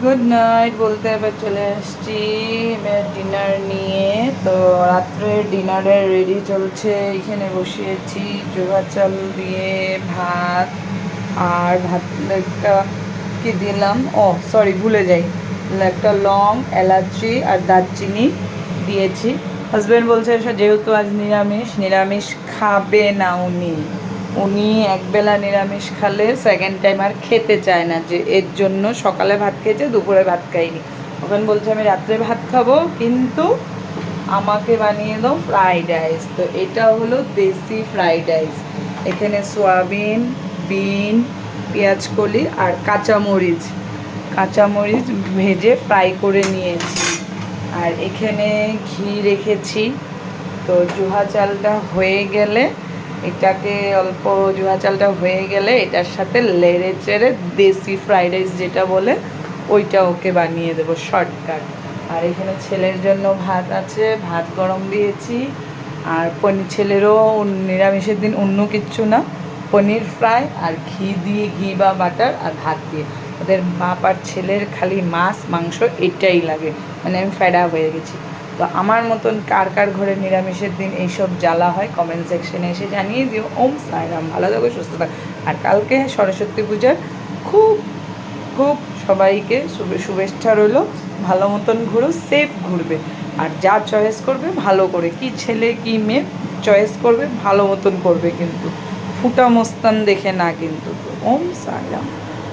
Good night বলতে এবার চলে আসছি এবার ডিনার নিয়ে। তো রাত্রে ডিনারের রেডি চলছে, এখানে বসিয়েছি জোহা চাল দিয়ে ভাত। আর ভাত একটা কি দিলাম, ও সরি ভুলে যাই, একটা লং, এলাচি আর দারচিনি দিয়েছি। হাজব্যান্ড বলছে যেহেতু আজ নিরামিষ, নিরামিষ খাবে না উনি। উনি একবেলা নিরামিষ খালে সেকেন্ড টাইম আর খেতে চায় না, যে এর জন্য সকালে ভাত খেয়েছে, দুপুরে ভাত খাইনি। ওখানে বলছে আমি রাত্রে ভাত খাবো, কিন্তু আমাকে বানিয়ে দাও ফ্রাইড রাইস। তো এটা হলো দেশি ফ্রাইড রাইস। এখানে সোয়াবিন, বিন, পেঁয়াজকলি আর কাঁচামরিচ কাঁচামরিচ ভেজে ফ্রাই করে নিয়েছি। আর এখানে ঘি রেখেছি। তো জুহা চালটা হয়ে গেলে এটাকে অল্প, জুহা চালটা হয়ে গেলে এটার সাথে লেড়ে চেড়ে দেশি ফ্রাইড রাইস যেটা বলে ওইটা ওকে বানিয়ে দেবো শর্টকাট। আর এখানে ছেলের জন্য ভাত আছে, ভাত গরম দিয়েছি। আর ছেলেরও নিরামিষের দিন অন্য কিচ্ছু না, পনির ফ্রাই আর ঘি দিয়ে, ঘি বা বাটার আর ভাত দিয়ে। ওদের বাপ আর ছেলের খালি মাছ মাংস এটাই লাগে, মানে আমি ফেডা হয়ে গেছি। তো আমার মতন কার কার ঘরে নিরামিষের দিন এইসব জ্বালা হয় কমেন্ট সেকশনে এসে জানিয়ে দিও। ওম সাইরাম, ভালো থাকো, সুস্থ থাকো। আর কালকে সরস্বতী পূজার খুব খুব সবাইকে শুভেচ্ছা রইলো। ভালো মতন ঘুরো, সেফ ঘুরবে। আর যা চয়েস করবে ভালো করে, কি ছেলে কি মেয়ে চয়েস করবে ভালো মতন করবে, কিন্তু ফুটা মস্তান দেখে না কিন্তু। ওম সাইরাম।